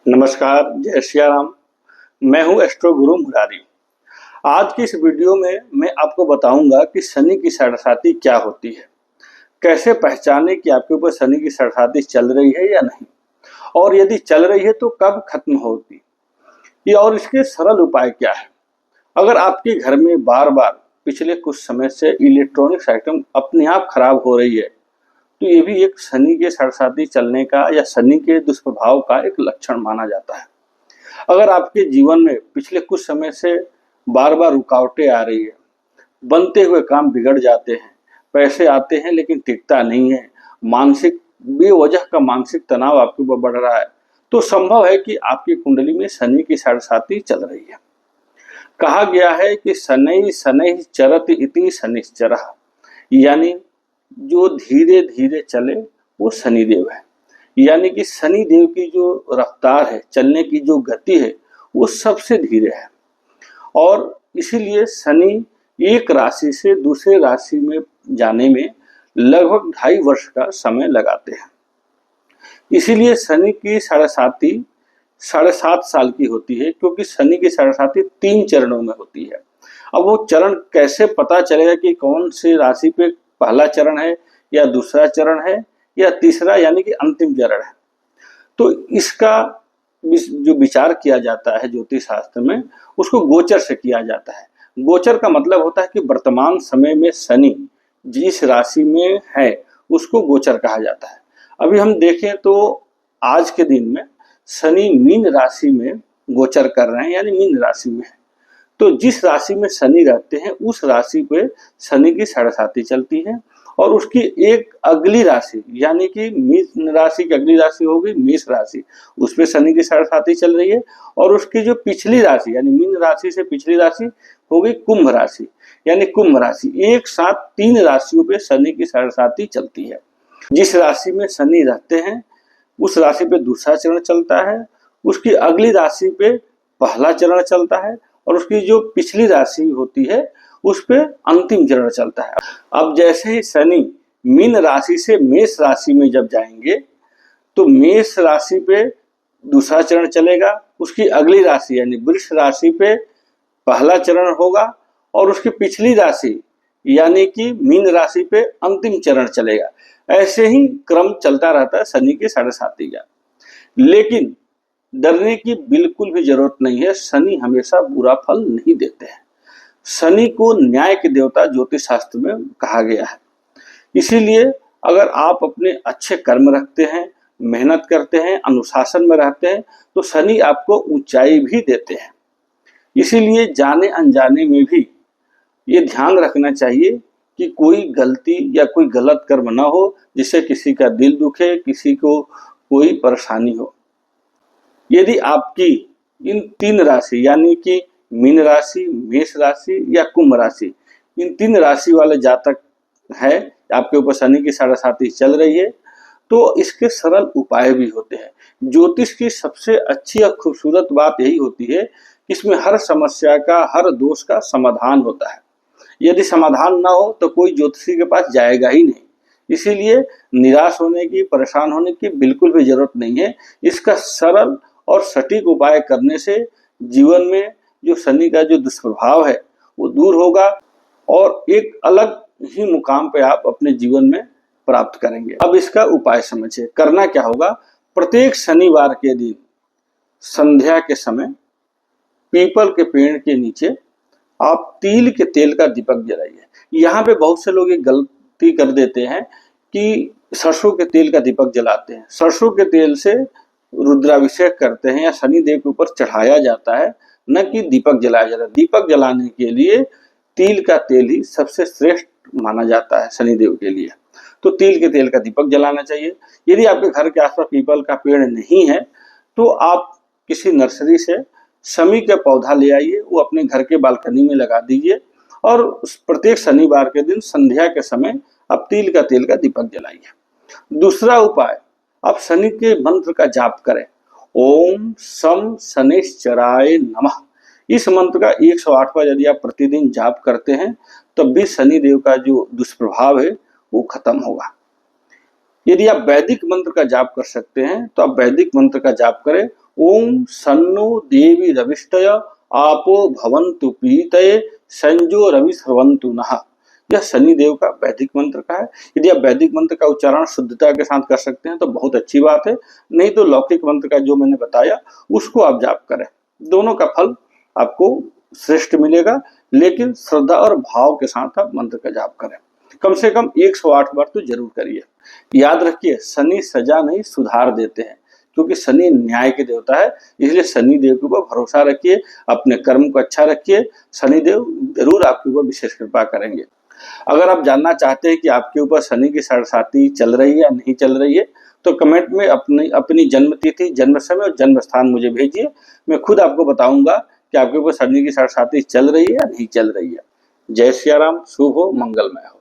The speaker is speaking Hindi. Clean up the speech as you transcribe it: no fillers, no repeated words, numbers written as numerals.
नमस्कार, जय सिया राम। मैं हूँ एस्ट्रो गुरु मुरारी। आज की इस वीडियो में मैं आपको बताऊंगा कि शनि की साढ़ेसाती क्या होती है, कैसे पहचाने कि आपके ऊपर शनि की साढ़ेसाती चल रही है या नहीं, और यदि चल रही है तो कब खत्म होगी ये, और इसके सरल उपाय क्या है। अगर आपके घर में बार बार पिछले कुछ समय से इलेक्ट्रॉनिक्स आइटम अपने आप खराब हो रही है, तो ये भी एक शनि के साढ़ेसाती चलने का या शनि के दुष्प्रभाव का एक लक्षण माना जाता है। अगर आपके जीवन में पिछले कुछ समय से बार बार रुकावटें आ रही है, बनते हुए काम बिगड़ जाते हैं, पैसे आते हैं लेकिन टिकता नहीं है, मानसिक बेवजह का मानसिक तनाव आपके ऊपर बढ़ रहा है, तो संभव है कि आपकी कुंडली में शनि की साढ़ेसाती चल रही है। कहा गया है कि शनै शनै चरति इति शनिश्चरः, यानी जो धीरे धीरे चले वो शनिदेव है। यानी कि शनिदेव की जो रफ्तार है, चलने की जो गति है, वो सबसे धीरे है, और इसीलिए शनि एक राशि से दूसरे राशि में जाने में लगभग 2.5 वर्ष का समय लगाते हैं। इसीलिए शनि की साढ़ेसाती 7.5 साल की होती है, क्योंकि शनि की साढ़ेसाती 3 चरणों में होती है। अब वो चरण कैसे पता चलेगा कि कौन सी राशि पे पहला चरण है या दूसरा चरण है या तीसरा यानी कि अंतिम चरण है, तो इसका जो विचार किया जाता है ज्योतिष शास्त्र में, उसको गोचर से किया जाता है। गोचर का मतलब होता है कि वर्तमान समय में शनि जिस राशि में है उसको गोचर कहा जाता है। अभी हम देखें तो आज के दिन में शनि मीन राशि में गोचर कर रहे हैं, यानी मीन राशि में है। तो जिस राशि में शनि रहते हैं उस राशि पे शनि की साढ़ेसाती चलती है, और उसकी एक अगली राशि यानी कि मीन राशि की अगली राशि होगी मेष राशि, उस पे शनि की साढ़ेसाती चल रही है, और उसकी जो पिछली राशि यानी मीन राशि से पिछली राशि होगी कुंभ राशि, यानी कुंभ राशि। एक साथ 3 राशियों पे शनि की साढ़ेसाती चलती है। जिस राशि में शनि रहते हैं उस राशि पे दूसरा चरण चलता है, उसकी अगली राशि पे पहला चरण चलता है, और उसकी जो पिछली राशि होती है उस पे अंतिम चरण चलता है। अब जैसे ही शनि मीन राशि से मेष राशि में जब जाएंगे तो मेष राशि पे दूसरा चरण चलेगा, उसकी अगली राशि यानी वृष राशि पे पहला चरण होगा, और उसकी पिछली राशि यानी कि मीन राशि पे अंतिम चरण चलेगा। ऐसे ही क्रम चलता रहता है शनि की साढ़ेसाती का। लेकिन डरने की बिल्कुल भी जरूरत नहीं है, शनि हमेशा बुरा फल नहीं देते हैं। शनि को न्याय के देवता ज्योतिष शास्त्र में कहा गया है। इसीलिए अगर आप अपने अच्छे कर्म रखते हैं, मेहनत करते हैं, अनुशासन में रहते हैं, तो शनि आपको ऊंचाई भी देते हैं। इसीलिए जाने अनजाने में भी ये ध्यान रखना चाहिए कि कोई गलती या कोई गलत कर्म ना हो जिससे किसी का दिल दुखे, किसी को कोई परेशानी हो। यदि आपकी इन 3 राशि यानी कि मीन राशि, मेष राशि या कुंभ राशि, इन 3 राशि वाले जातक है, आपके ऊपर शनि की साढ़ेसाती चल रही है, तो इसके सरल उपाय भी होते हैं। ज्योतिष की सबसे अच्छी और खूबसूरत बात यही होती है कि इसमें हर समस्या का, हर दोष का समाधान होता है। यदि समाधान ना हो तो कोई ज्योतिषी के पास जाएगा ही नहीं। इसीलिए निराश होने की, परेशान होने की बिल्कुल भी जरूरत नहीं है। इसका सरल और सटीक उपाय करने से जीवन में जो शनि का जो दुष्प्रभाव है वो दूर होगा, और एक अलग ही मुकाम पे आप अपने जीवन में प्राप्त करेंगे। अब इसका उपाय समझिए। करना क्या होगा, प्रत्येक शनिवार के दिन संध्या के समय पीपल के पेड़ के नीचे आप तिल के तेल का दीपक जलाइए। यहाँ पे बहुत से लोग एक गलती कर देते हैं कि सरसों के तेल का दीपक जलाते हैं। सरसों के तेल से रुद्राभिषेक करते हैं या शनि देव के ऊपर चढ़ाया जाता है, न कि दीपक जलाया जाता है। दीपक जलाने के लिए तिल का तेल ही सबसे श्रेष्ठ माना जाता है शनि देव के लिए, तो तिल के तेल का दीपक जलाना चाहिए। यदि आपके घर के आसपास पीपल का पेड़ नहीं है तो आप किसी नर्सरी से शमी का पौधा ले आइए, वो अपने घर के बालकनी में लगा दीजिए, और प्रत्येक शनिवार के दिन संध्या के समय आप तिल का तेल का दीपक जलाइए। दूसरा उपाय, आप शनि के मंत्र का जाप करें। ओम सम शनिश्चराय नमः, इस मंत्र का 108 बार यदि आप प्रतिदिन जाप करते हैं तब भी शनि देव का जो दुष्प्रभाव है वो खत्म होगा। यदि आप वैदिक मंत्र का जाप कर सकते हैं तो आप वैदिक मंत्र का जाप करें। ओम सन्नो देवी रविष्टय आपो भवन्तु पीतये संजो रवि स्रवन्तु नः। यह शनि देव का वैदिक मंत्र का है। यदि आप वैदिक मंत्र का उच्चारण शुद्धता के साथ कर सकते हैं तो बहुत अच्छी बात है, नहीं तो लौकिक मंत्र का जो मैंने बताया उसको आप जाप करें। दोनों का फल आपको श्रेष्ठ मिलेगा, लेकिन श्रद्धा और भाव के साथ आप मंत्र का जाप करें। कम से कम 108 बार तो जरूर करिए। याद रखिए, शनि सजा नहीं सुधार देते हैं, क्योंकि शनि न्याय के देवता है। इसलिए शनि देव के ऊपर भरोसा रखिए, अपने कर्म को अच्छा रखिए, शनिदेव जरूर आपके ऊपर विशेष कृपा करेंगे। अगर आप जानना चाहते हैं कि आपके ऊपर शनि की साढ़ेसाती चल रही है या नहीं चल रही है, तो कमेंट में अपनी जन्म तिथि, जन्म समय और जन्म स्थान मुझे भेजिए। मैं खुद आपको बताऊंगा कि आपके ऊपर शनि की साढ़ेसाती चल रही है या नहीं चल रही है। जय सिया राम, शुभ हो, मंगलमय हो।